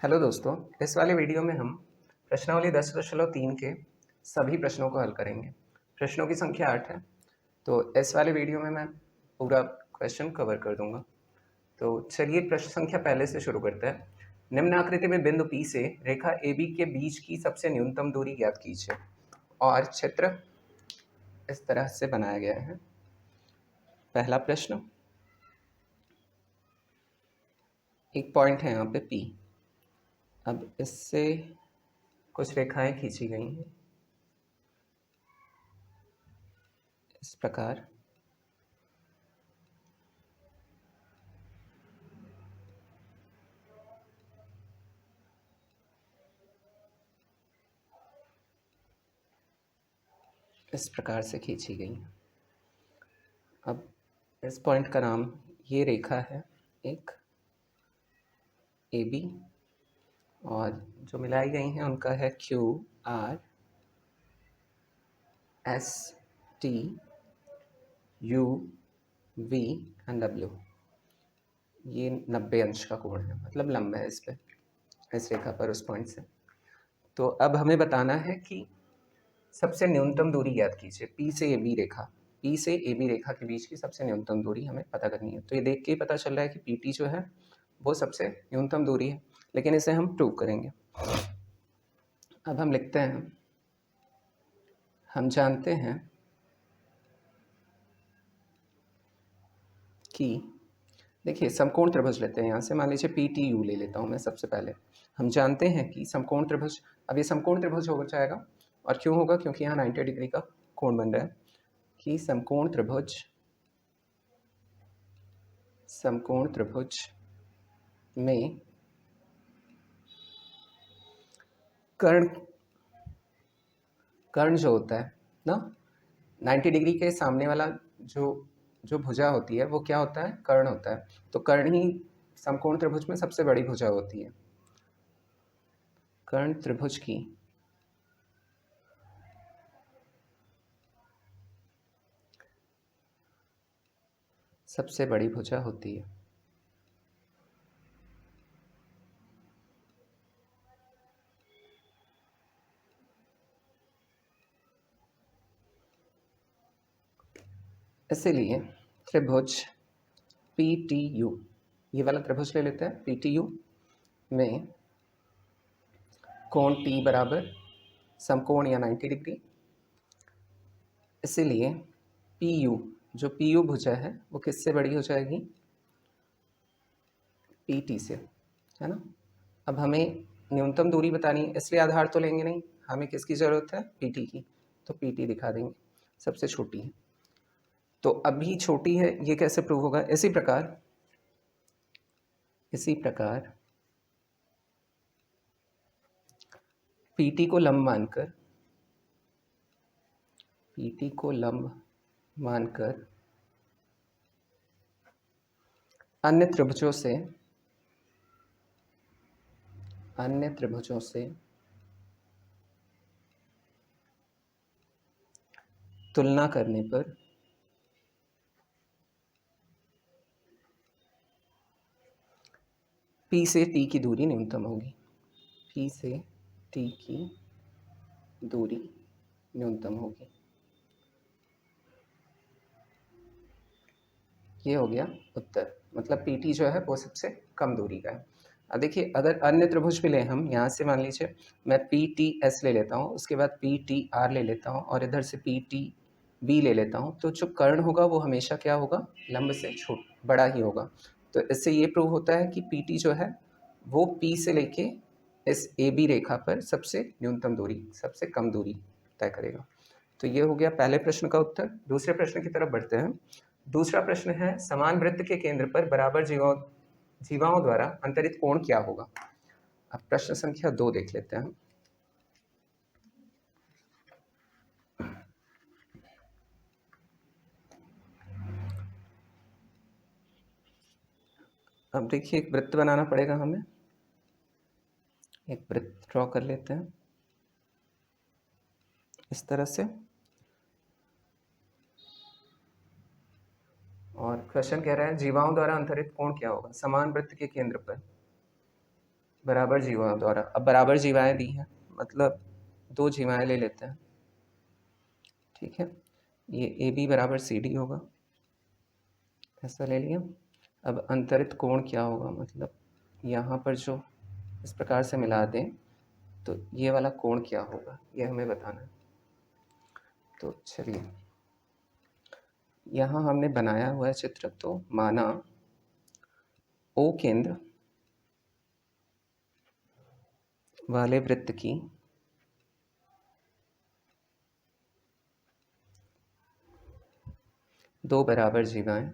Hello दोस्तों, इस वाले वीडियो में हम प्रश्नावली 10.3 के सभी प्रश्नों को हल करेंगे। प्रश्नों की संख्या 8 है, तो इस वाले वीडियो में मैं पूरा क्वेश्चन कवर कर दूंगा। तो चलिए प्रश्न संख्या पहले से शुरू करते हैं। निम्न आकृति में बिंदु P से रेखा AB के बीच की सबसे न्यूनतम दूरी ज्ञात कीजिए और चित्र इस तरह से बनाया गया है। पहला प्रश्न, एक पॉइंट है यहाँ पे P। अब इससे कुछ रेखाएं खींची गई हैं इस प्रकार। इस प्रकार से खींची गई। अब इस पॉइंट का नाम, ये रेखा है एक AB, और जो मिलाई गई हैं उनका है QR ST UV and W। ये 90 अंश का कोण है, मतलब लंब है इस पे, इस रेखा पर उस पॉइंट से। तो अब हमें बताना है कि सबसे न्यूनतम दूरी ज्ञात कीजिए। P से AB रेखा, P से AB रेखा के बीच की सबसे न्यूनतम दूरी हमें पता करनी है। तो ये देख के ही पता चल रहा है कि PT जो है वो सबसे न्यूनतम दूरी है, लेकिन इसे हम प्रूव करेंगे। अब हम लिखते हैं, हम जानते हैं कि, देखिए समकोण त्रिभुज लेते हैं यहाँ से, मान लीजिए PTU ले लेता हूँ मैं सबसे पहले। हम जानते हैं कि समकोण त्रिभुज, अब ये समकोण त्रिभुज हो जाएगा, और क्यों होगा, क्योंकि यहाँ 90 डिग्री का कोण बन रहा है कि समकोण त्रिभुज में कर्ण जो होता है ना, 90 डिग्री के सामने वाला जो भुजा होती है वो क्या होता है, कर्ण होता है। तो कर्ण ही समकोण त्रिभुज में सबसे बड़ी भुजा होती है। कर्ण त्रिभुज की सबसे बड़ी भुजा होती है। इसीलिए त्रिभुज PTU, ये वाला त्रिभुज ले लेते हैं, PTU में कोण T बराबर समकोण या 90 डिग्री। इसीलिए PU, जो PU भुजा है वो किससे बड़ी हो जाएगी, PT से, है ना। अब हमें न्यूनतम दूरी बतानी है, इसलिए आधार तो लेंगे नहीं, हमें किसकी ज़रूरत है, PT की। तो PT दिखा देंगे, सबसे छोटी है। तो अभी छोटी है, ये कैसे प्रूव होगा, इसी प्रकार PT को लंब मानकर अन्य त्रिभुजों से तुलना करने पर P से T की दूरी न्यूनतम होगी। P से T की दूरी न्यूनतम होगी। ये हो गया उत्तर, मतलब PT जो है वो सबसे कम दूरी का है। अब देखिए, अगर अन्य त्रिभुज भी लें हम, यहाँ से मान लीजिए मैं PTS ले लेता हूँ, उसके बाद PTR ले लेता हूँ, और इधर से PTB ले लेता हूँ, तो जो कर्ण होगा वो हमेशा क्या होगा, लंब से बड़ा ही होगा। तो इससे ये प्रूव होता है कि PT जो है वो P से लेके इस AB रेखा पर सबसे न्यूनतम दूरी, सबसे कम दूरी तय करेगा। तो ये हो गया पहले प्रश्न का उत्तर। दूसरे प्रश्न की तरफ बढ़ते हैं। दूसरा प्रश्न है, समान वृत्त के केंद्र पर बराबर जीवाओं द्वारा अंतरित कोण क्या होगा। अब प्रश्न संख्या 2 देख लेते हैं। अब देखिए, एक वृत्त बनाना पड़ेगा हमें, एक वृत्त ड्रॉ कर लेते हैं इस तरह से। और क्वेश्चन कह रहा है जीवाओं द्वारा अंतरित कोण क्या होगा समान वृत्त के केंद्र पर। बराबर जीवाओं द्वारा। अब बराबर जीवाएं दी हैं, मतलब 2 जीवाएं ले लेते हैं, ठीक है। ये ए बी बराबर सी डी होगा, ऐसा ले लिया। अब अंतरित कोण क्या होगा, मतलब यहाँ पर जो इस प्रकार से मिला दें तो ये वाला कोण क्या होगा, ये हमें बताना है। तो चलिए, यहाँ हमने बनाया हुआ है चित्र, तो माना ओ केंद्र वाले वृत्त की दो बराबर जीवाएं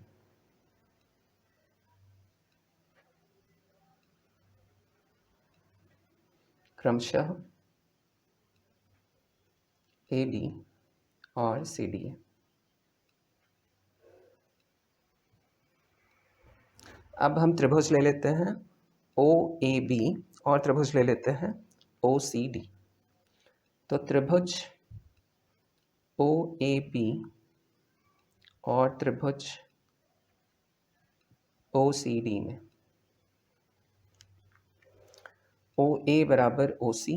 क्रमशः ए बी और सी डी है। अब हम त्रिभुज ले लेते हैं ओ ए बी और त्रिभुज ले लेते हैं ओ सी डी। तो त्रिभुज ओ ए बी और त्रिभुज ओ सी डी में ओ ए बराबर ओ सी,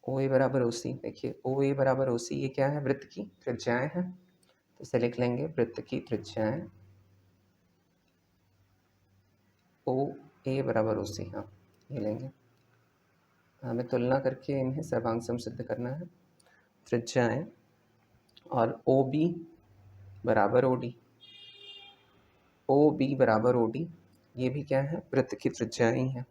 ओ ए बराबर ओ सी, देखिए ओ ए बराबर ओ सी, ये क्या है, वृत्त की त्रिज्याएं हैं, तो इसे लिख लेंगे वृत्त की त्रिज्याएं ओ ए बराबर ओ सी, हाँ ये लेंगे। हमें तुलना करके इन्हें सर्वांग सम सिद्ध करना है। त्रिज्याएं और ओ बी बराबर ओ डी, ओ बी बराबर ओ डी, ये भी क्या है, वृत्त की त्रिज्याएं ही हैं।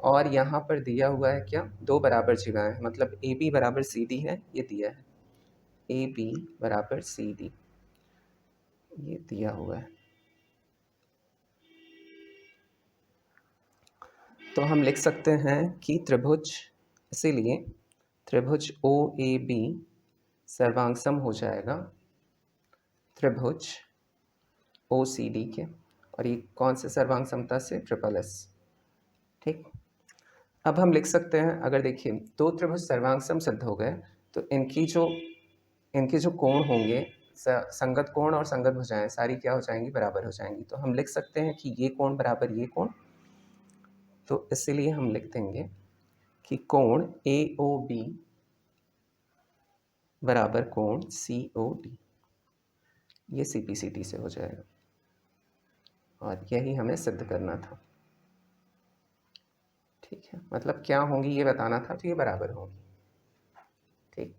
और यहाँ पर दिया हुआ है क्या, दो बराबर जीवाएं हैं, मतलब ए बी बराबर सी डी है, ये दिया है ए बी बराबर सी डी, ये दिया हुआ है। तो हम लिख सकते हैं कि त्रिभुज, इसीलिए त्रिभुज ओ ए बी सर्वांग सम हो जाएगा त्रिभुज ओ सी डी के, और ये कौन से सर्वांग समता से, ट्रिपल एस, ठीक। अब हम लिख सकते हैं, अगर देखिए दो त्रिभुज सर्वांग सम सिद्ध हो गए तो इनके जो कोण होंगे, संगत कोण और संगत भुजाएं सारी क्या हो जाएंगी, बराबर हो जाएंगी। तो हम लिख सकते हैं कि ये कोण बराबर ये कोण, तो इसीलिए हम लिख देंगे कि कोण ए ओ बी बराबर कोण सी ओ डी, ये सी पी सी टी से हो जाएगा, और यही हमें सिद्ध करना था, ठीक है। मतलब क्या होंगी ये बताना था, तो ये बराबर होंगी, ठीक।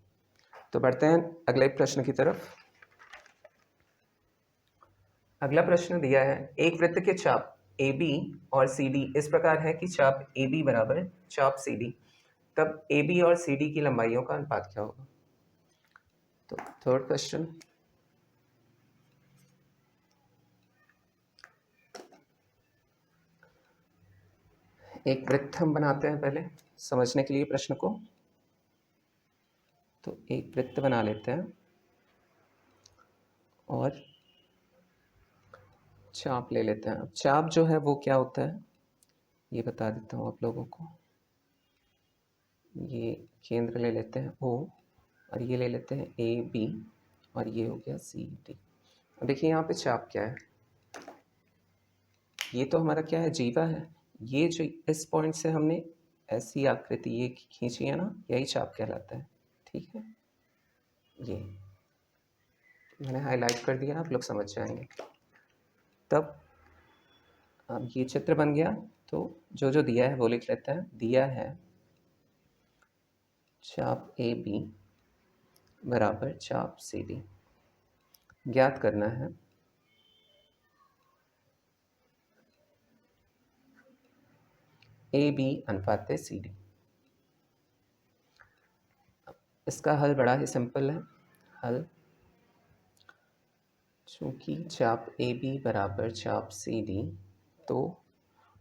तो बढ़ते हैं अगले प्रश्न की तरफ। अगला प्रश्न दिया है, एक वृत्त के चाप ए बी और सी डी इस प्रकार है कि चाप ए बी बराबर चाप सी डी, तब ए बी और सी डी की लंबाइयों का अनुपात क्या होगा। तो थर्ड क्वेश्चन, एक वृत्त हम बनाते हैं पहले समझने के लिए प्रश्न को। तो एक वृत्त बना लेते हैं और चाप ले लेते हैं। अब चाप जो है वो क्या होता है, ये बता देता हूँ आप लोगों को। ये केंद्र ले लेते हैं O, और ये ले लेते हैं ए बी, और ये हो गया सी डी। अब देखिए यहाँ पे चाप क्या है, ये तो हमारा क्या है, जीवा है। ये जो इस पॉइंट से हमने ऐसी आकृति ये खींची है ना, यही चाप कहलाता है, ठीक है। ये मैंने हाईलाइट कर दिया, आप लोग समझ जाएंगे तब। अब ये चित्र बन गया, तो जो जो दिया है वो लिख लेते हैं। दिया है चाप ए बी बराबर चाप सी डी, ज्ञात करना है ए बी अनुपात सी डी। इसका हल बड़ा ही सिंपल है। हल, चूँकि चाप ए बी बराबर चाप सी डी, तो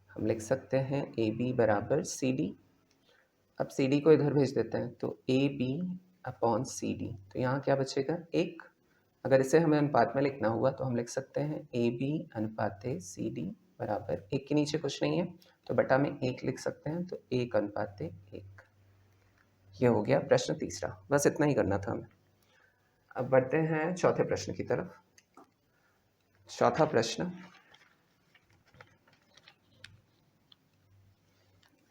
हम लिख सकते हैं ए बी बराबर सी डी। अब सी डी को इधर भेज देते हैं, तो A B upon C D, तो यहाँ क्या बचेगा, एक। अगर इसे हमें अनुपात में लिखना हुआ तो हम लिख सकते हैं ए बी अनुपात सी डी बराबर, एक के नीचे कुछ नहीं है तो बटा में एक लिख सकते हैं, तो एक अनुपात एक। ये हो गया प्रश्न तीसरा, बस इतना ही करना था हमें। अब बढ़ते हैं चौथे प्रश्न की तरफ। चौथा प्रश्न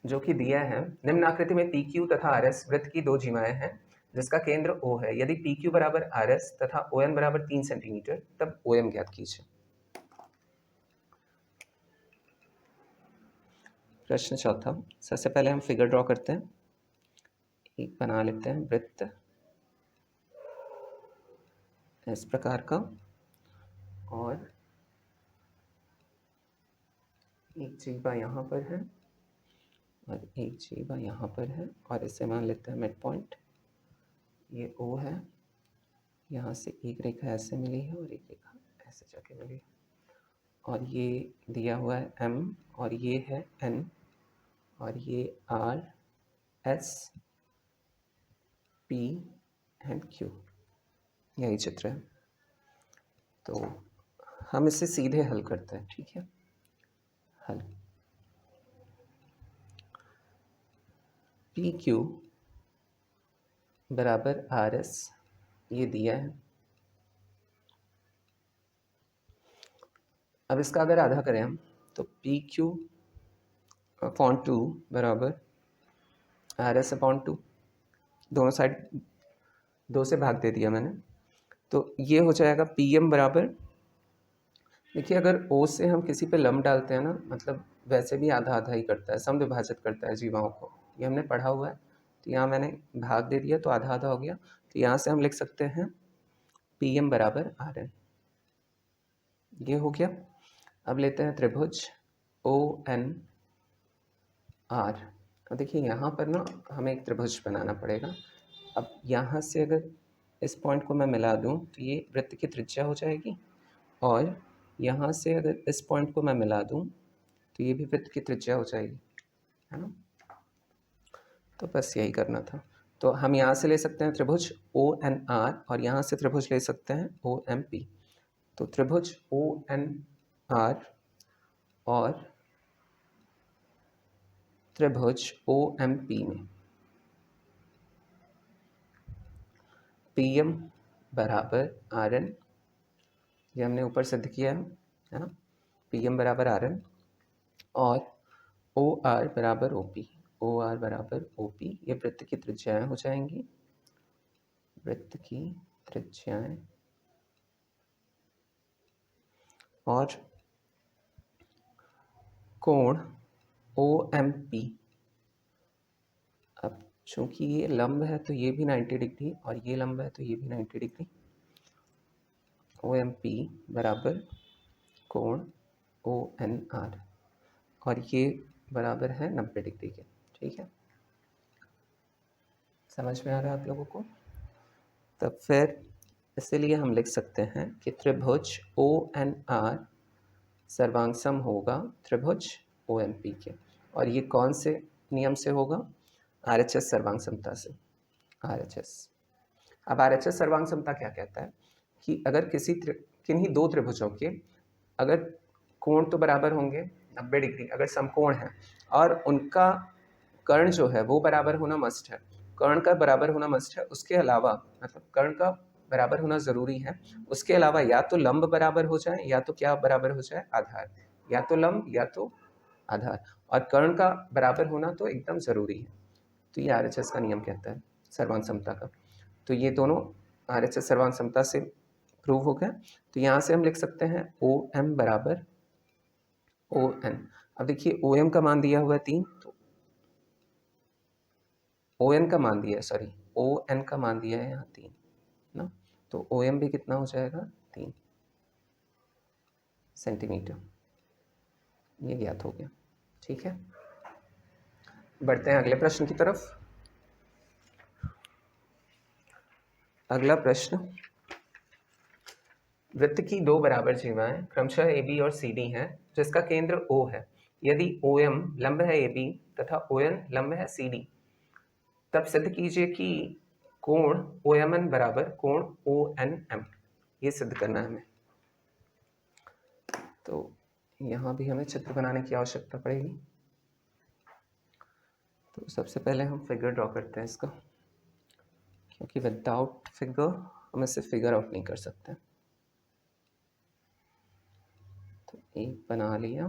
जो कि दिया है, निम्न आकृति में PQ तथा RS वृत्त की दो जीवाएं हैं जिसका केंद्र O है। यदि PQ बराबर RS तथा ON बराबर 3 सेंटीमीटर तब OM ज्ञात कीजिए। प्रश्न चौथा, सबसे पहले हम फिगर ड्रॉ करते हैं। एक बना लेते हैं वृत्त इस प्रकार का, और एक जीवा यहाँ पर है और एक जीवा यहाँ पर है, और इसे मान लेते हैं मिड पॉइंट। ये O है, यहाँ से एक रेखा ऐसे मिली है और एक रेखा ऐसे जाके मिली है, और ये दिया हुआ है M, और ये है N, और ये R, S, P and Q, यही चित्र है। तो हम इसे सीधे हल करते हैं, ठीक है। हल PQ बराबर RS ये दिया है। अब इसका अगर आधा करें हम तो PQ अपॉन 2 बराबर RS अपॉन 2, दोनों साइड 2 से भाग दे दिया मैंने, तो ये हो जाएगा PM बराबर, देखिए अगर O से हम किसी पे लंब डालते हैं ना, मतलब वैसे भी आधा आधा ही करता है, सम विभाजित करता है जीवाओं को, ये हमने पढ़ा हुआ है। तो यहाँ मैंने भाग दे दिया तो आधा आधा हो गया, तो यहाँ से हम लिख सकते हैं PM बराबर RN, ये हो गया। अब लेते हैं त्रिभुज ONR। अब देखिए यहाँ पर ना हमें एक त्रिभुज बनाना पड़ेगा। अब यहाँ से अगर इस पॉइंट को मैं मिला दूँ तो ये वृत्त की त्रिज्या हो जाएगी, और यहाँ से अगर इस पॉइंट को मैं मिला दूँ तो ये भी वृत्त की त्रिज्या हो जाएगी, है ना। तो बस यही करना था। तो हम यहाँ से ले सकते हैं त्रिभुज ONR, और यहाँ से त्रिभुज ले सकते हैं OMP। तो त्रिभुज ONR और त्रिभुज OMP में PM बराबर RN, ये हमने ऊपर सिद्ध किया है ना। PM बराबर RN और OR बराबर OP, OR बराबर OP, ये वृत्त की त्रिज्याएं हो जाएंगी, वृत्त की त्रिज्याएं। और कोण OMP, अब चूंकि ये लंब है तो ये भी 90 डिग्री, और ये लंब है तो ये भी 90 डिग्री। OMP बराबर कोण ONR, और ये बराबर है 90 डिग्री के, ठीक है। समझ में आ रहा है आप लोगों को। तब फिर इसीलिए हम लिख सकते हैं कि त्रिभुज ONR सर्वांग सम होगा त्रिभुज OMP के, और ये कौन से नियम से होगा? RHS सर्वांग समता से, RHS। अब RHS सर्वांग समता क्या कहता है कि अगर किन्हीं दो त्रिभुजों के अगर कोण तो बराबर होंगे 90 डिग्री, अगर समकोण है, और उनका कर्ण जो है वो बराबर होना मस्ट है, कर्ण का बराबर होना मस्ट है, उसके अलावा मतलब कर्ण का बराबर होना ज़रूरी है, उसके अलावा या तो लंब बराबर हो जाए या तो क्या बराबर हो जाए, आधार, या तो लंब या तो आधार, और कर्ण का बराबर होना तो एकदम ज़रूरी है। तो ये RHS का नियम कहता है सर्वांग समता का। तो ये दोनों RHS सर्वांग समता से प्रूव हो गया। तो यहाँ से हम लिख सकते हैं OM बराबर ON। अब देखिए OM का मान दिया हुआ है 3, तो ON का मान दिया है, सॉरी ON का मान दिया है यहाँ 3 ना, तो OM भी कितना हो जाएगा 3 सेंटीमीटर, ये ज्ञात हो गया, ठीक है। बढ़ते हैं अगले प्रश्न की तरफ। अगला प्रश्न, वृत्त की दो बराबर जीवाएं क्रमशः AB और CD हैं जिसका केंद्र O है। यदि OM लंब है AB तथा ON लंब है CD, तब सिद्ध कीजिए कि कोण OMN बराबर कोण ONM, ये सिद्ध करना है हमें। तो यहाँ भी हमें चित्र बनाने की आवश्यकता पड़ेगी। तो सबसे पहले हम फिगर ड्रॉ करते हैं इसका, क्योंकि विदाउट फिगर हम इसे फिगर आउट नहीं कर सकते। तो एक बना लिया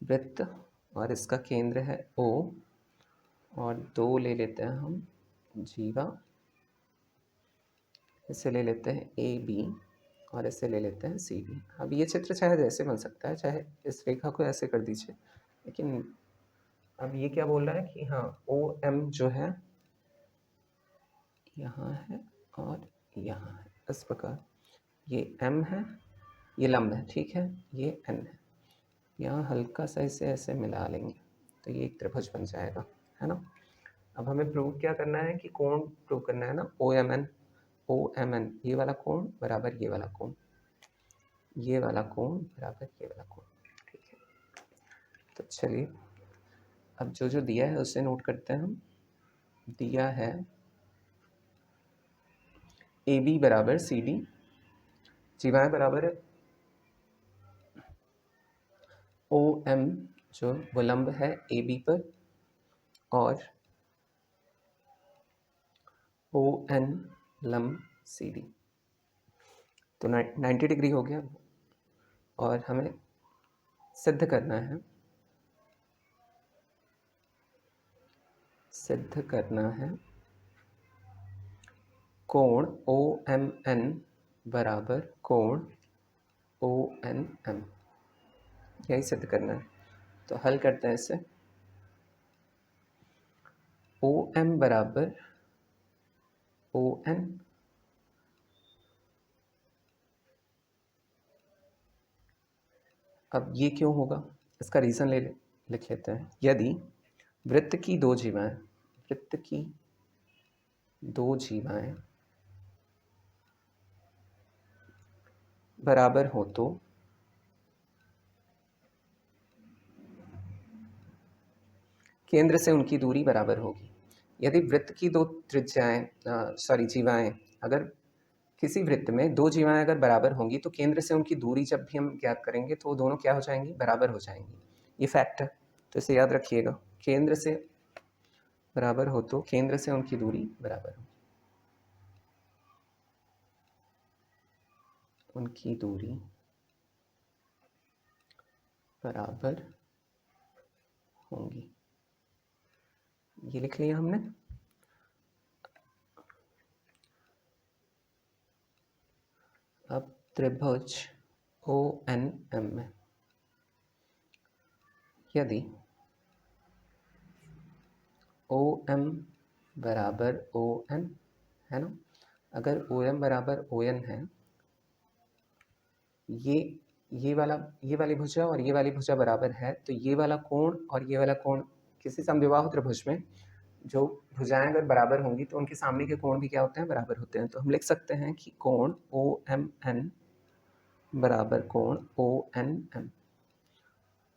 वृत्त और इसका केंद्र है O, और 2 ले लेते हैं हम जीवा, इसे ले लेते हैं AB और इसे ले लेते हैं CD। अब ये चित्र चाहे जैसे बन सकता है, चाहे इस रेखा को ऐसे कर दीजिए, लेकिन अब ये क्या बोल रहा है कि हाँ OM जो है यहाँ है और यहाँ है, इस प्रकार ये M है, ये लंब है, ठीक है, ये N है, यहाँ हल्का सा इसे ऐसे मिला लेंगे तो ये एक त्रिभुज बन जाएगा, है ना। अब हमें प्रूव क्या करना है कि कोण प्रूव करना है ना, OMN ये वाला कोण बराबर ये वाला कोण, ये वाला कोण बराबर ये वाला कोण, ठीक है। तो चलिए अब जो जो दिया है उसे नोट करते हैं हम। दिया है AB बराबर CD, जीवाएं बराबर OM जो वो लंब है AB पर, और ON लंब CD, तो 90 डिग्री हो गया। और हमें सिद्ध करना है कोण OMN बराबर कोण ONM, यही सिद्ध करना है। तो हल करते हैं इसे। OM बराबर ON, अब ये क्यों होगा इसका रीज़न लिख लेते हैं। यदि वृत्त की दो जीवाएं बराबर हो तो केंद्र से उनकी दूरी बराबर होगी। यदि वृत्त की दो जीवाएं अगर किसी वृत्त में दो जीवाएं अगर बराबर होंगी तो केंद्र से उनकी दूरी जब भी हम ज्ञात करेंगे तो दोनों क्या हो जाएंगी, बराबर हो जाएंगी। ये फैक्ट है, तो इसे याद रखिएगा। केंद्र से बराबर हो तो केंद्र से उनकी दूरी बराबर हो, उनकी दूरी बराबर होंगी, ये लिख लिया हमने। अब त्रिभुज ONM में यदि OM बराबर ON है ना, अगर OM बराबर ON है, ये वाली भुजा और ये वाली भुजा बराबर है, तो ये वाला कोण और ये वाला कोण किसी समद्विबाहु त्रिभुज में जो भुजाएं अगर बराबर होंगी तो उनके सामने के कोण भी क्या होते हैं, बराबर होते हैं। तो हम लिख सकते हैं कि कोण OMN बराबर कोण ONM,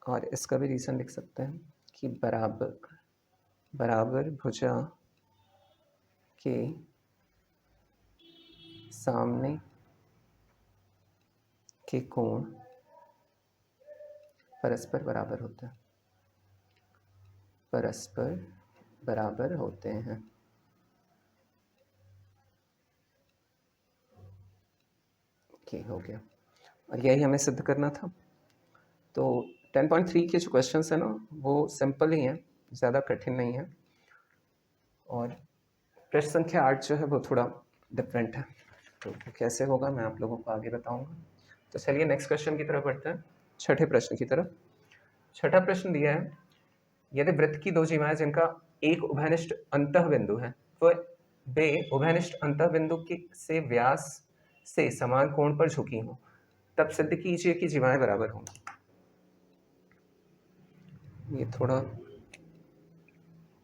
और इसका भी रीज़न लिख सकते हैं कि बराबर भुजा के सामने के कोण परस्पर बराबर होते हैं, हो गया। और यही हमें सिद्ध करना था। तो 10.3 के जो क्वेश्चन है ना वो सिंपल ही हैं, ज़्यादा कठिन नहीं है। और प्रश्न संख्या 8 जो है वो थोड़ा डिफरेंट है, तो कैसे होगा मैं आप लोगों को आगे बताऊंगा। तो चलिए नेक्स्ट क्वेश्चन की तरफ बढ़ते हैं, छठे प्रश्न की तरफ। छठा प्रश्न दिया है, यदि वृत्त की दो जीवाएं जिनका एक उभयनिष्ठ अंतःबिंदु है वे उभयनिष्ठ अंतःबिंदु से व्यास से समान कोण पर झुकी हों, तब सिद्ध कीजिए कि जीवाएं बराबर होंगी। ये थोड़ा,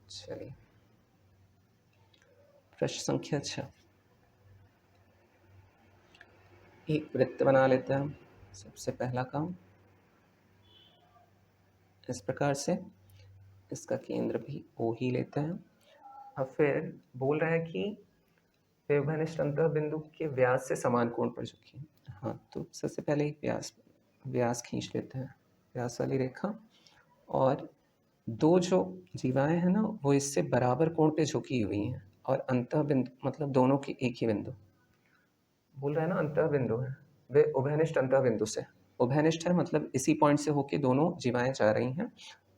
चलिए प्रश्न संख्या 6। एक वृत्त बना लेते हैं हम। सबसे पहला काम इस प्रकार से, इसका केंद्र भी O ही लेते हैं। अब फिर बोल रहा है कि वे उभयनिष्ठ अंतःबिंदु के व्यास से समान कोण पर झुकी। हाँ, तो सबसे पहले एक व्यास खींच लेते हैं, व्यास वाली रेखा, और दो जो जीवाएं हैं ना वो इससे बराबर कोण पे झुकी हुई हैं, और अंतःबिंदु मतलब दोनों के एक ही बिंदु, बोल रहा है ना अंतः बिंदु है, वे उभयनिष्ठ अंतः बिंदु से, उभयनिष्ठ है मतलब इसी पॉइंट से होके दोनों जीवाएं जा रही हैं,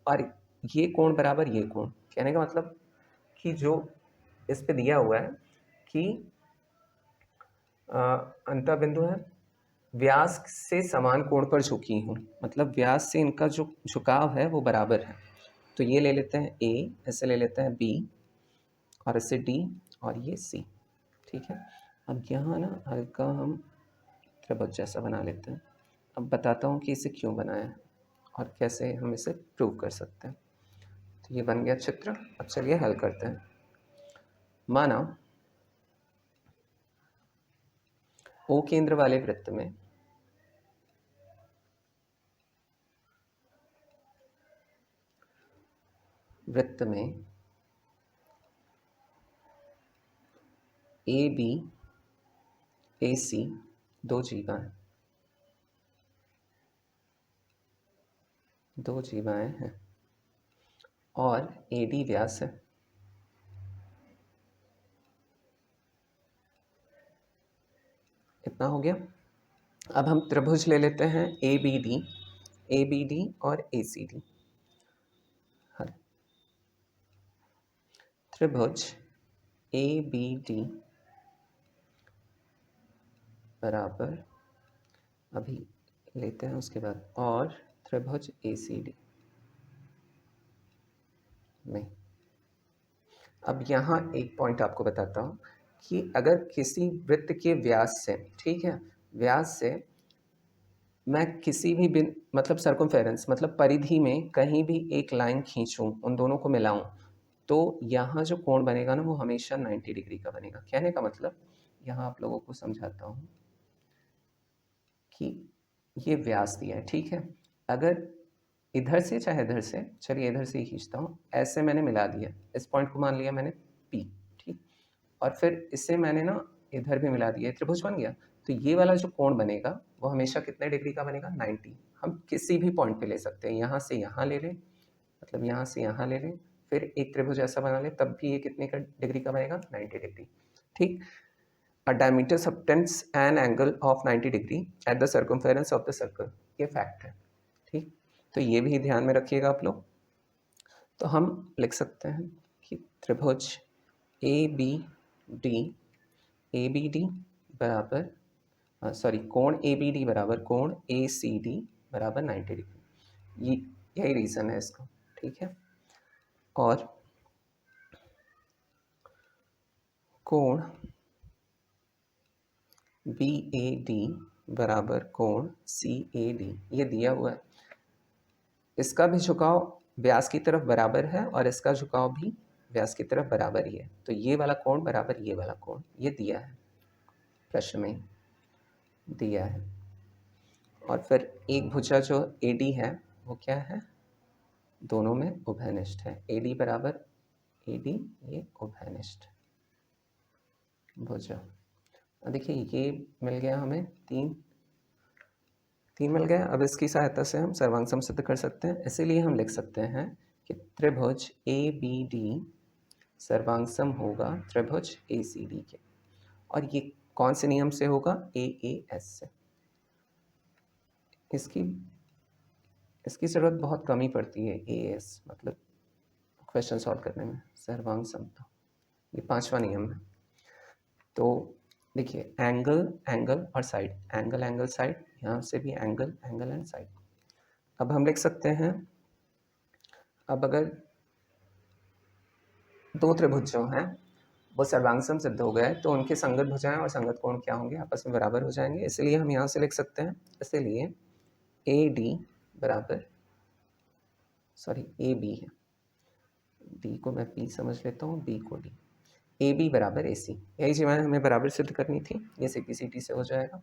और ये कोण बराबर ये कोण, कहने का मतलब कि जो इस पे दिया हुआ है कि अंतः बिंदु है, व्यास से समान कोण पर झुकी हूँ, मतलब व्यास से इनका जो झुकाव है वो बराबर है। तो ये ले लेते हैं ए, ऐसे ले लेते हैं बी, और ऐसे डी, और ये सी। ठीक है, अब यहाँ ना हल्का हम त्रिभुज जैसा बना लेते हैं। अब बताता हूँ कि इसे क्यों बनाया है और कैसे हम इसे प्रूव कर सकते हैं। तो ये बन गया चित्र। अब चलिए हल करते हैं। माना ओ केंद्र वाले वृत्त में ए बी ए सी दो जीवाएं हैं और ए डी व्यास है। इतना हो गया। अब हम त्रिभुज ले लेते हैं ए बी डी और ए सी डी। त्रिभुज ए बी डी बराबर, अभी लेते हैं उसके बाद, और त्रिभुज ए सी डी में। अब यहाँ एक पॉइंट आपको बताता हूँ कि अगर किसी वृत्त के व्यास से, ठीक है, व्यास से मैं किसी भी मतलब सर्कमफेरेंस मतलब परिधि में कहीं भी एक लाइन खींचूं, उन दोनों को मिलाऊं, तो यहाँ जो कोण बनेगा ना वो हमेशा 90 डिग्री का बनेगा। कहने का मतलब, यहाँ आप लोगों को समझाता हूँ कि ये व्यास दिया है, ठीक है, अगर इधर से चाहे इधर से, चलिए इधर से ही खींचता हूँ, ऐसे मैंने मिला दिया, इस पॉइंट को मान लिया मैंने P, ठीक, और फिर इसे मैंने ना इधर भी मिला दिया, त्रिभुज बन गया। तो ये वाला जो कोण बनेगा वो हमेशा कितने डिग्री का बनेगा? 90। हम किसी भी पॉइंट पे ले सकते हैं, यहाँ से यहाँ ले लें, मतलब यहाँ से यहाँ ले लें, फिर एक त्रिभुज ऐसा बना लें, तब भी ये कितने का डिग्री का बनेगा? 90 डिग्री। ठीक, a diameter subtends an angle of 90 degree at the circumference of the circle, ये फैक्ट है। ठीक, तो ये भी ध्यान में रखिएगा आप लोग। तो हम लिख सकते हैं कि त्रिभुज ए बी डी बराबर, सॉरी, कोण ए बी डी बराबर कोण ए सी डी बराबर 90 डिग्री। ये यही रीज़न है इसका। ठीक है, और कोण बी ए डी बराबर कोण सी ए डी, ये दिया हुआ है। इसका भी झुकाव व्यास की तरफ बराबर है और इसका झुकाव भी व्यास की तरफ बराबर ही है। तो ये वाला कोण बराबर ये वाला कोण, ये दिया है, प्रश्न में दिया है। और फिर एक भुजा जो ए डी है वो क्या है? दोनों में उभयनिष्ठ है। ए डी बराबर ए डी, ये उभयनिष्ठ भुजा। देखिए ये मिल गया हमें, तीन मिल गया। अब इसकी सहायता से हम सर्वांग सम सिद्ध कर सकते हैं। इसीलिए हम लिख सकते हैं कि त्रिभुज ए बी डी सर्वांग सम होगा त्रिभुज ए सी डी के। और ये कौन से नियम से होगा? ए एस से। इसकी ज़रूरत बहुत कम ही पड़ती है, ए एस मतलब क्वेश्चन सॉल्व करने में, सर्वांग समता, ये 5वां नियम है। तो देखिए एंगल और साइड, एंगल साइड, यहाँ से भी एंगल एंड साइड। अब हम लिख सकते हैं, अब अगर दो त्रिभुज जो हैं वो सर्वांग सम सिद्ध हो गए तो उनके संगत भुजाएं और संगत कोण क्या होंगे? आपस में बराबर हो जाएंगे। इसलिए हम यहाँ से लिख सकते हैं, इसलिए ए डी बराबर, सॉरी ए बी है, डी को मैं पी समझ लेता हूँ, बी को डी, ए बी बराबर ए सी। यही जीवाएं हमें बराबर सिद्ध करनी थी, ये सी सी टी से हो जाएगा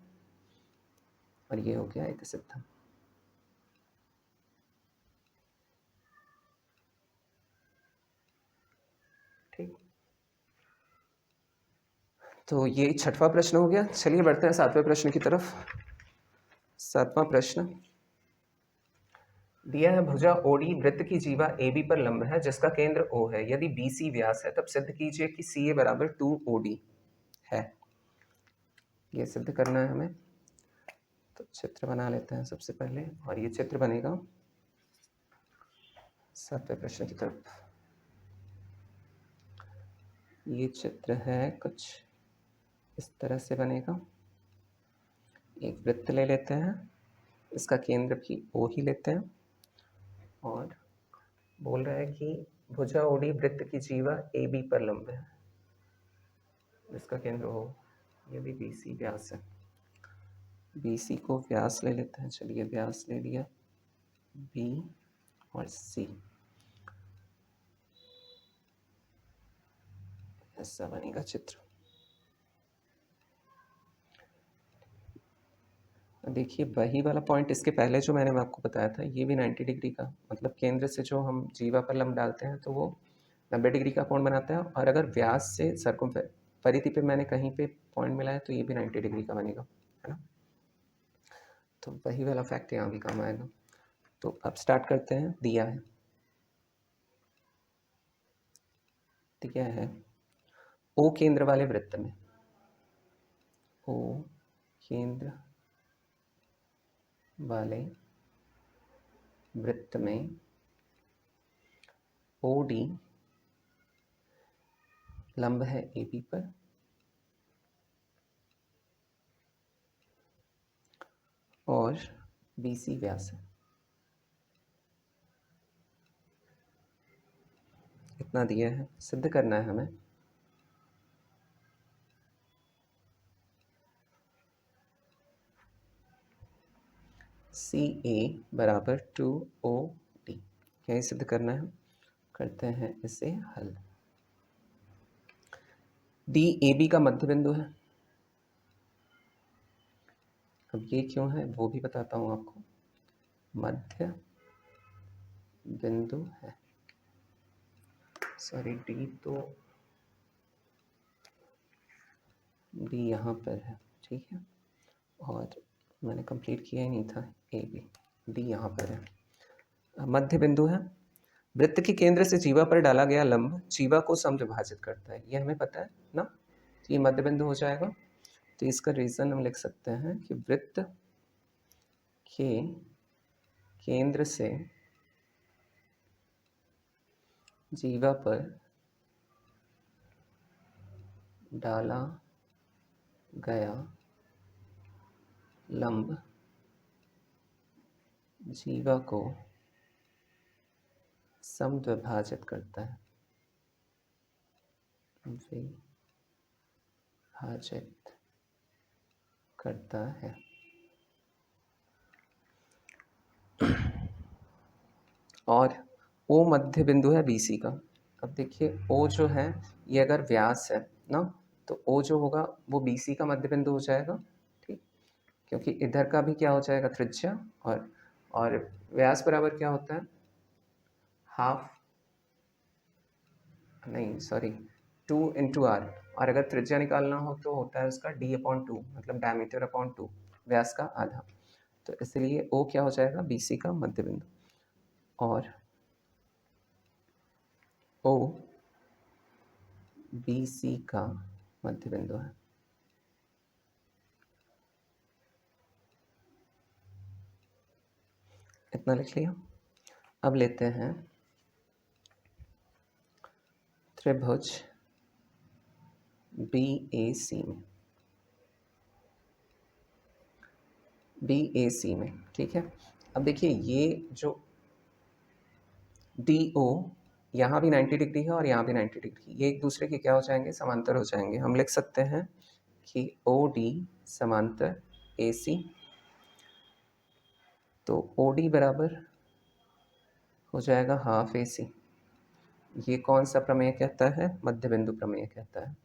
और ये हो गया एक सिद्ध। ठीक, तो ये 6वां प्रश्न हो गया। चलिए बढ़ते हैं 7वें प्रश्न की तरफ। 7वां प्रश्न दिया है, भुजा ओडी वृत्त की जीवा ए बी पर लंब है जिसका केंद्र ओ है। यदि बी सी व्यास है तब सिद्ध कीजिए कि सी ए बराबर 2 OD है। ये सिद्ध करना है हमें। तो चित्र बना लेते हैं सबसे पहले, और ये चित्र बनेगा 7वें प्रश्न की तरफ। ये चित्र है कुछ इस तरह से बनेगा। एक वृत्त ले लेते हैं, इसका केंद्र भी O ही लेते हैं, और बोल रहा है कि भुजा ओडी वृत्त की जीवा AB पर लंब है, इसका केंद्र O, ये भी BC व्यास है। BC को व्यास ले लेते हैं, चलिए व्यास ले लिया B और C, ऐसा बनेगा चित्र। देखिए वही वाला पॉइंट इसके पहले जो मैंने आपको बताया था, ये भी 90 डिग्री का, मतलब केंद्र से जो हम जीवा पर लंब डालते हैं तो वो 90 डिग्री का कोण बनाता है, और अगर व्यास से परिधि पे मैंने कहीं पे पॉइंट मिला है तो ये भी 90 डिग्री का बनेगा, है ना। तो वही वाला फैक्ट यहाँ भी काम आएगा। तो अब स्टार्ट करते हैं। दिया है O केंद्र वाले वृत्त में, O केंद्र वाले वृत्त में OD लंब है AB पर, और BC व्यास है। इतना दिया है, सिद्ध करना है हमें। CA बराबर 2OD, यही सिद्ध करना है। करते हैं इसे हल। DAB का मध्य बिंदु है। अब ये क्यों है वो भी बताता हूँ आपको। मध्य बिंदु है, सॉरी D तो D यहाँ पर है, ठीक है, और मैंने कंप्लीट किया ही नहीं था। AB D यहाँ पर है, मध्य बिंदु है। वृत्त के केंद्र से जीवा पर डाला गया लंब जीवा को समद्विभाजित करता है, ये हमें पता है ना। तो ये मध्य बिंदु हो जाएगा। तो इसका रीजन हम लिख सकते हैं कि वृत्त के केंद्र से जीवा पर डाला गया लंब जीवा को समद्विभाजित करता है, विभाजित करता है। और O मध्य बिंदु है BC का। अब देखिए O जो है ये अगर व्यास है ना, तो O जो होगा वो BC का मध्य बिंदु हो जाएगा, ठीक, क्योंकि इधर का भी क्या हो जाएगा त्रिज्या, और व्यास बराबर क्या होता है, हाफ, नहीं सॉरी 2 × r, और अगर त्रिज्या निकालना हो तो होता है उसका D/2, मतलब डायमीटर/2, व्यास का आधा। तो इसलिए O क्या हो जाएगा, BC का मध्य बिंदु, और O BC का मध्य बिंदु है। इतना लिख लिया। अब लेते हैं त्रिभुज BAC में, BAC में, ठीक है। अब देखिए ये जो DO यहाँ भी 90 डिग्री है और यहाँ भी 90 डिग्री, ये एक दूसरे के क्या हो जाएंगे, समांतर हो जाएंगे। हम लिख सकते हैं कि OD समांतर AC, तो OD बराबर हो जाएगा हाफ AC। ये कौन सा प्रमेय कहता है, मध्य बिंदु प्रमेय कहता है।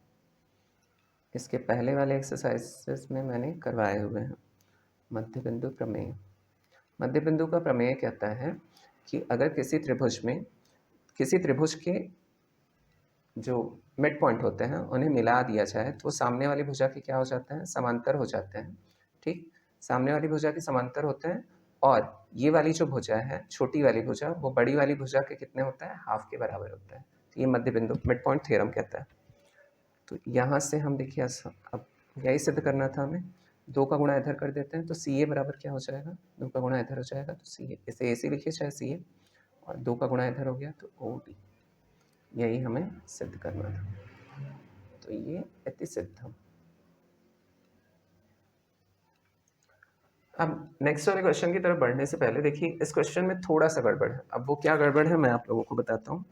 इसके पहले वाले एक्सरसाइजेस में मैंने करवाए हुए हैं मध्य बिंदु प्रमेय। मध्य बिंदु का प्रमेय कहता है कि अगर किसी त्रिभुज के जो मिड पॉइंट होते हैं उन्हें मिला दिया जाए तो सामने वाली भुजा के क्या हो जाते हैं, समांतर हो जाते हैं, ठीक, सामने वाली भुजा के समांतर होते हैं, और ये वाली जो भुजा है, छोटी वाली भुजा, वो बड़ी वाली भुजा के कितने होता है, हाफ के बराबर होता है। तो ये मध्य बिंदु मिड पॉइंट थ्योरम कहता है। तो यहाँ से हम देखिए अब यही सिद्ध करना था हमें। 2 का गुणा इधर कर देते हैं तो सी ए बराबर क्या हो जाएगा, 2 का गुणा इधर हो जाएगा तो सी ए, इसे ए सी लिखिए चाहे सी ए, और 2 का गुणा इधर हो गया तो ओ डी। यही हमें सिद्ध करना था, तो ये इति सिद्ध था। अब नेक्स्ट वाले क्वेश्चन की तरफ बढ़ने से पहले देखिए इस क्वेश्चन में थोड़ा सा गड़बड़ है। अब वो क्या गड़बड़ है मैं आप लोगों को बताता हूँ।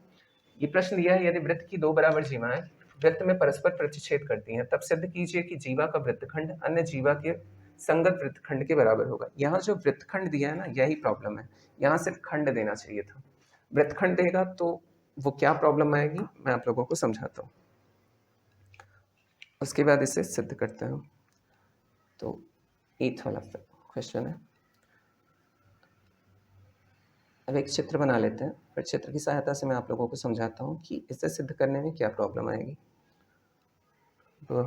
ये प्रश्न दिया है, यदि वृत्त की 2 बराबर जीवाएं वृत्त में परस्पर प्रतिच्छेद करती हैं तब सिद्ध कीजिए कि जीवा का वृत्तखंड अन्य जीवा के संगत वृत्तखंड के बराबर होगा। यहाँ जो वृत्तखंड दिया है ना, यही प्रॉब्लम है। यहाँ सिर्फ खंड देना चाहिए था, वृत्तखंड देगा तो वो क्या प्रॉब्लम आएगी मैं आप लोगों को समझाता हूँ, उसके बाद इसे सिद्ध करते हैं। तो 8th वाला क्वेश्चन है। अब एक चित्र बना लेते हैं, फिर चित्र की सहायता से मैं आप लोगों को समझाता हूँ कि इसे सिद्ध करने में क्या प्रॉब्लम आएगी। तो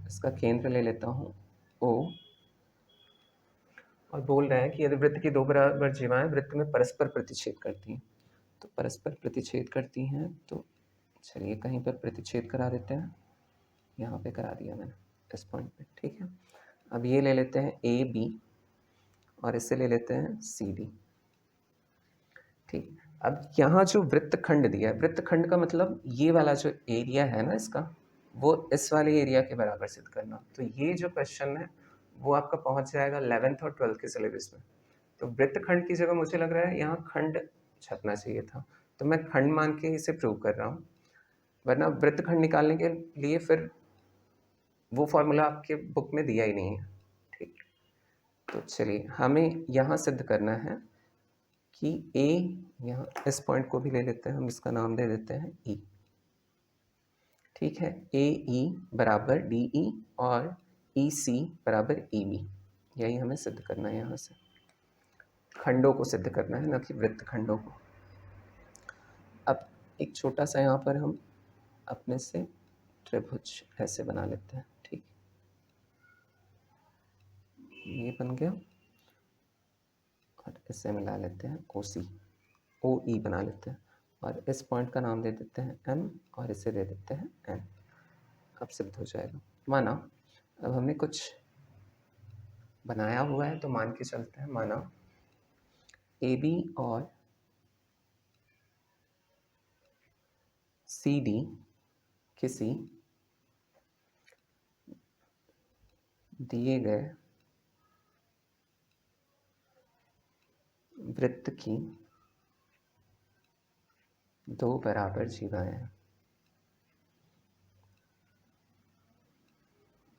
इसका केंद्र ले लेता हूँ O, और बोल रहा है कि यदि वृत्त की 2 बराबर जीवाएं वृत्त में परस्पर प्रतिच्छेद करती हैं, तो परस्पर प्रतिच्छेद करती हैं तो चलिए कहीं पर प्रतिच्छेद करा देते हैं, यहाँ पे करा दिया मैंने इस पॉइंट पे, ठीक है। अब ये ले लेते हैं ए बी और इससे ले लेते हैं सी डी, ठीक। अब यहाँ जो वृत्तखंड दिया है, वृत्तखंड का मतलब ये वाला जो एरिया है ना इसका, वो इस वाले एरिया के बराबर सिद्ध करना। तो ये जो क्वेश्चन है वो आपका पहुंच जाएगा 11th और 12th के सिलेबस में। तो वृत्तखंड की जगह मुझे लग रहा है यहाँ खंड छपना चाहिए था, तो मैं खंड मान के इसे प्रूव कर रहा हूँ, वरना वृत्तखंड निकालने के लिए फिर वो फॉर्मूला आपके बुक में दिया ही नहीं है, ठीक। तो चलिए हमें यहाँ सिद्ध करना है कि ए, यहाँ इस पॉइंट को भी ले लेते हैं हम, इसका नाम दे देते हैं ई, ठीक है। ए ई बराबर डी ई और ई सी बराबर ई बी, यही हमें सिद्ध करना है। यहाँ से खंडों को सिद्ध करना है, न कि वृत्त खंडों को। अब एक छोटा सा यहाँ पर हम अपने से त्रिभुज ऐसे बना लेते हैं, ठीक। ये बन गया, और इसे मिला लेते हैं ओ सी, ओ ई बना लेते हैं, और इस पॉइंट का नाम दे देते हैं एम और इसे दे देते हैं एन। अब सिद्ध हो जाएगा। माना अब हमने कुछ बनाया हुआ है तो मान के चलते हैं, माना ए बी और सी डी किसी दिए गए वृत्त की 2 बराबर जीवाएं हैं,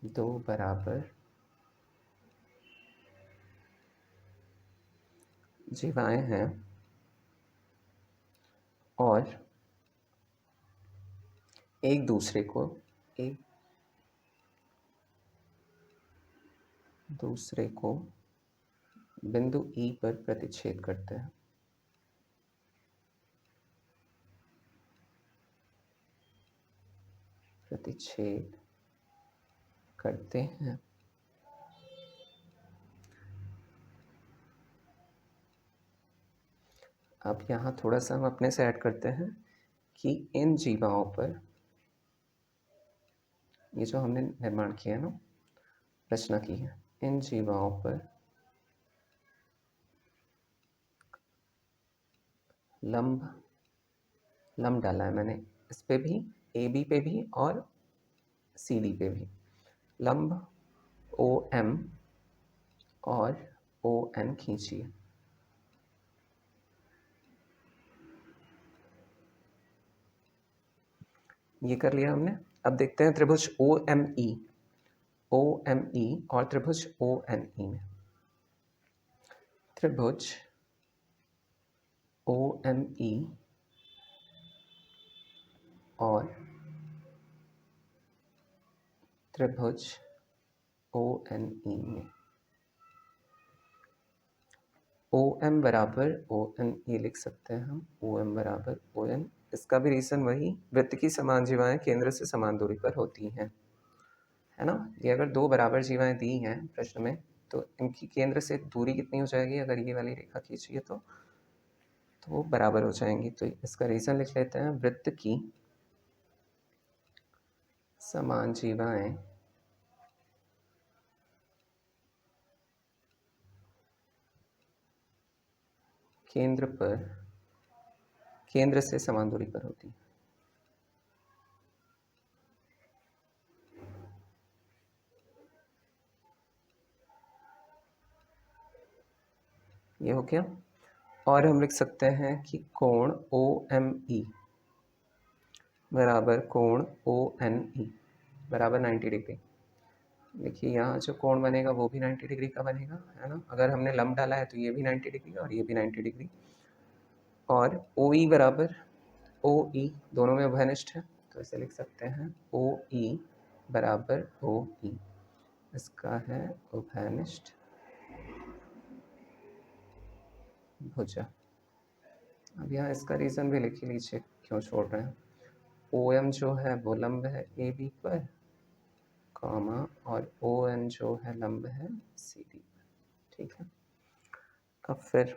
2 बराबर जीवाएं हैं और एक दूसरे को बिंदु ई पर प्रतिच्छेद करते हैं। प्रतिच्छेद करते हैं। अब यहाँ थोड़ा सा हम अपने से ऐड करते हैं कि इन जीवाओं पर, ये जो हमने निर्माण किया है ना, रचना की है, इन जीवाओं पर लंब डाला है मैंने, इस पे भी, ए बी पे भी और सी डी पे भी, लंब ओ एम और ओ एन खींचिए। ये कर लिया हमने। अब देखते हैं त्रिभुज ओ एम ई और त्रिभुज ओ एन ई में। त्रिभुज ओ एम ई और त्रिभुज ओ एन ई में ओ एम बराबर ओ एन ई लिख सकते हैं हम, ओ एम बराबर ओ एन। इसका भी रीज़न वही, वृत्त की समान जीवाएं केंद्र से समान दूरी पर होती हैं, है ना। ये अगर 2 बराबर जीवाएं दी हैं प्रश्न में तो इनकी केंद्र से दूरी कितनी हो जाएगी, अगर ये वाली रेखा खींचिए तो वो बराबर हो जाएंगी। तो इसका रीज़न लिख लेते हैं, वृत्त की समान जीवाएं केंद्र से समान दूरी पर होती है। ये हो गया। और हम लिख सकते हैं कि कोण OME बराबर कोण ONE बराबर 90 डिग्री। देखिए यहाँ जो कोण बनेगा वो भी 90 डिग्री का बनेगा, है ना। अगर हमने लंब डाला है तो ये भी 90 डिग्री और ये भी 90 डिग्री। और OE बराबर OE दोनों में उभयनिष्ठ है, तो इसे लिख सकते हैं OE बराबर OE, इसका है उभयनिष्ठ भुजा। अब यहाँ इसका रीज़न भी लिख लीजिए क्यों छोड़ रहे हैं। OM जो है वो लंब है AB पर, कॉमा, और ON जो है लंब है CD पर, ठीक है। अब फिर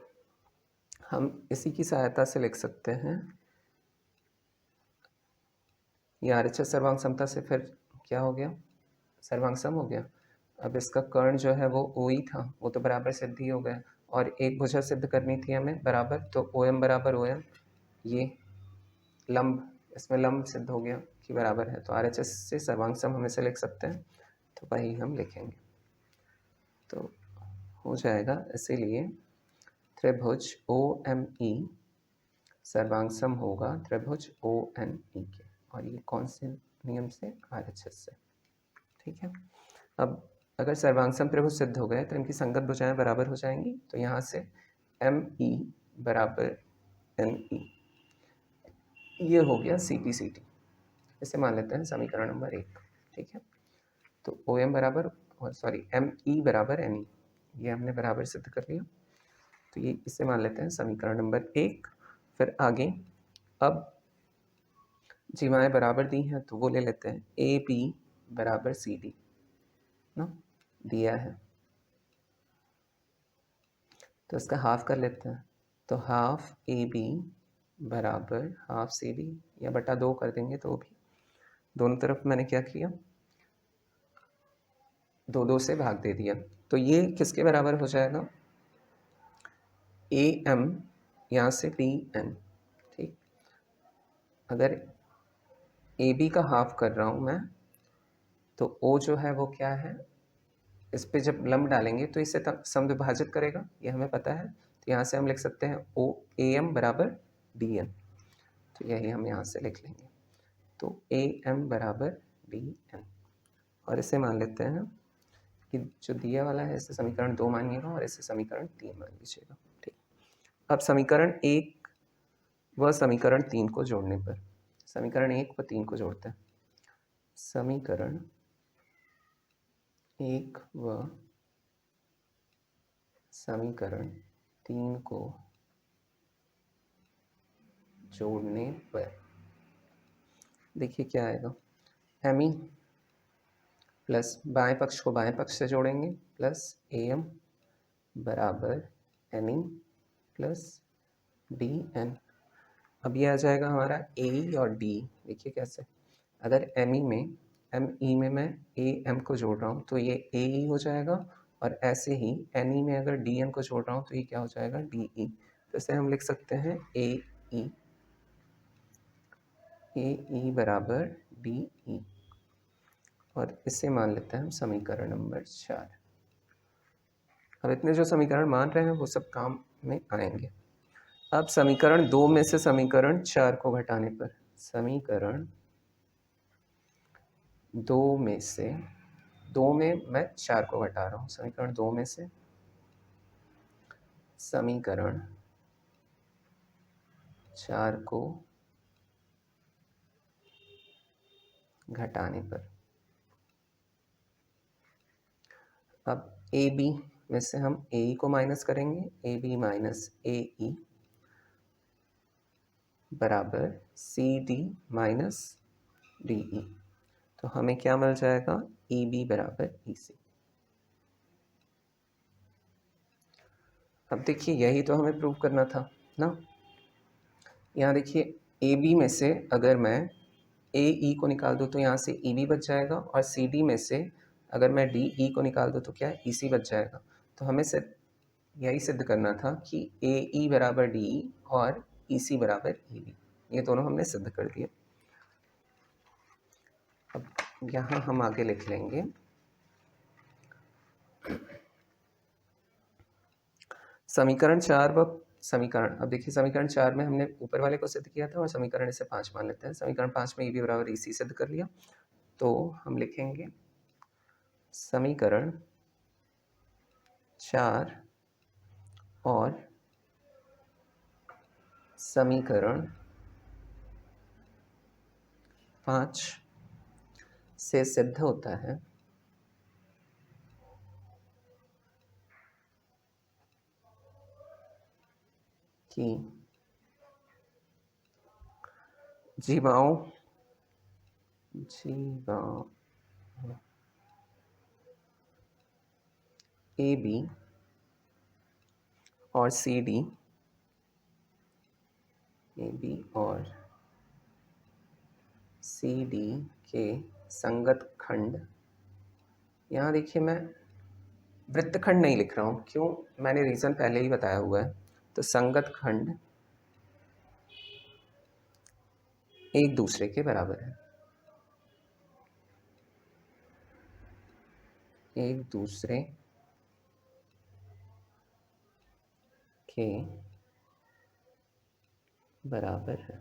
हम इसी की सहायता से लिख सकते हैं, ये RHS सर्वांग समता से फिर क्या हो गया, सर्वांग सम हो गया। अब इसका कर्ण जो है वो OE था, वो तो बराबर सिद्ध ही हो गया, और एक भुजा सिद्ध करनी थी हमें बराबर, तो OM बराबर OM, ये लंब, इसमें लंब सिद्ध हो गया कि बराबर है, तो RHS से सर्वांग सम हम इसे लिख सकते हैं, तो वही हम लिखेंगे। तो हो जाएगा, इसीलिए त्रिभुज OME सर्वांग सम होगा त्रिभुज ONE के, और ये कौन से नियम से, RHS से, ठीक है। अब अगर सर्वांग सम त्रिभुज सिद्ध हो गए तो इनकी संगत भुजाएं बराबर हो जाएंगी, तो यहाँ से ME बराबर NE, ये हो गया CT, इसे मान लेते हैं समीकरण नंबर 1, ठीक है। तो OM बराबर, सॉरी, ME बराबर NE, ये हमने बराबर सिद्ध कर लिया, तो ये इसे मान लेते हैं समीकरण नंबर 1। फिर आगे, अब जीवाएं बराबर दी हैं तो वो ले लेते हैं AB बराबर CD ना, दिया है तो इसका हाफ कर लेते हैं, तो हाफ AB बराबर हाफ CD, या बटा 2 कर देंगे तो भी, दोनों तरफ मैंने क्या किया, 2 से भाग दे दिया, तो ये किसके बराबर हो जाएगा, AM यहाँ से BN, ठीक। अगर AB का हाफ कर रहा हूँ मैं, तो O जो है वो क्या है, इस पे जब लंब डालेंगे तो इसे समविभाजित करेगा, ये हमें पता है, तो यहाँ से हम लिख सकते हैं AM बराबर BN, तो यही हम यहाँ से लिख लेंगे, तो AM बराबर BN, और इसे मान लेते हैं कि जो दिया वाला है इसे समीकरण 2 मानिएगा और इसे समीकरण 3 मान लीजिएगा, ठीक। अब समीकरण 1 व समीकरण 3 को जोड़ने पर, समीकरण 1 व 3 को जोड़ते हैं, समीकरण 1 व समीकरण 3 को जोड़ने पर देखिए क्या आएगा, ME प्लस बाएं पक्ष को बाएं पक्ष से जोड़ेंगे प्लस AM बराबर NE प्लस BN। अब ये आ जाएगा हमारा AE और DE, देखिए कैसे, अगर ME में मैं AM को जोड़ रहा हूँ तो ये AE हो जाएगा, और ऐसे ही NE में अगर DN को जोड़ रहा हूँ तो ये क्या हो जाएगा, DE। तो इसे हम लिख सकते हैं AE बराबर DE, और इसे मान लेते हैं हम समीकरण नंबर 4। अब इतने जो समीकरण मान रहे हैं वो सब काम में आएंगे। अब समीकरण 2 में से समीकरण 4 को घटाने पर, समीकरण 2 में से, 2 में मैं 4 को घटा रहा हूँ, समीकरण 2 में से समीकरण 4 को घटाने पर, अब AB में से हम AE को माइनस करेंगे, AB माइनस AE बराबर CD माइनस DE, तो हमें क्या मिल जाएगा, EB बराबर EC। अब देखिए यही तो हमें प्रूव करना था ना, यहाँ देखिए AB में से अगर मैं ए ई को निकाल दूँ तो यहाँ से ई बी बच जाएगा, और सी डी में से अगर मैं डी ई को निकाल दूँ तो क्या है, ई सी बच जाएगा। तो हमें सिर्फ यही सिद्ध करना था कि ए ई बराबर डी ई और ई सी बराबर ई बी, ये दोनों हमने सिद्ध कर दिए। अब यहाँ हम आगे लिख लेंगे समीकरण 4 व समीकरण। अब देखिए समीकरण 4 में हमने ऊपर वाले को सिद्ध किया था और समीकरण इसे 5 मान लेते हैं। समीकरण 5 में ई बी बराबर ई सी सिद्ध कर लिया, तो हम लिखेंगे समीकरण 4 और समीकरण 5 से सिद्ध होता है कि जीवाओं ए बी और सी डी, ए बी और सी डी के संगत खंड, यहाँ देखिए मैं वृत्तखंड नहीं लिख रहा हूँ, क्यों, मैंने रीज़न पहले ही बताया हुआ है। तो संगत खंड एक दूसरे के बराबर है, एक दूसरे के बराबर है।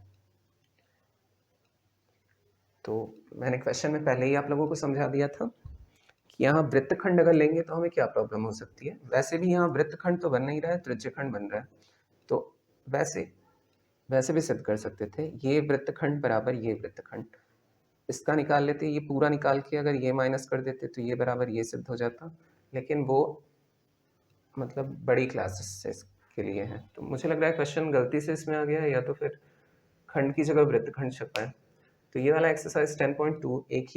तो मैंने क्वेश्चन में पहले ही आप लोगों को समझा दिया था कि यहाँ वृत्तखंड अगर लेंगे तो हमें क्या प्रॉब्लम हो सकती है। वैसे भी यहाँ वृत्तखंड तो बन नहीं रहा है, त्रिज्यखंड बन रहा है, तो वैसे भी सिद्ध कर सकते थे ये वृत्तखंड बराबर ये वृत्तखंड, इसका निकाल लेते, ये पूरा निकाल के अगर ये माइनस कर देते तो ये बराबर ये सिद्ध हो जाता, लेकिन वो मतलब बड़ी क्लासेस के लिए है। तो मुझे लग रहा है क्वेश्चन गलती से इसमें आ गया है, या तो फिर खंड की जगह वृत्तखंड छपा है। तो ये वाला एक्सरसाइज 10.2 एक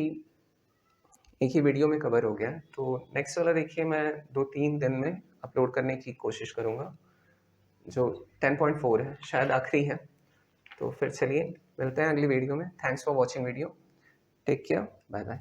ही वीडियो में कवर हो गया है। तो नेक्स्ट वाला देखिए मैं 2-3 दिन में अपलोड करने की कोशिश करूँगा, जो 10.4 है, शायद आखिरी है। तो फिर चलिए मिलते हैं अगली वीडियो में। Thanks for watching video, take care, bye bye.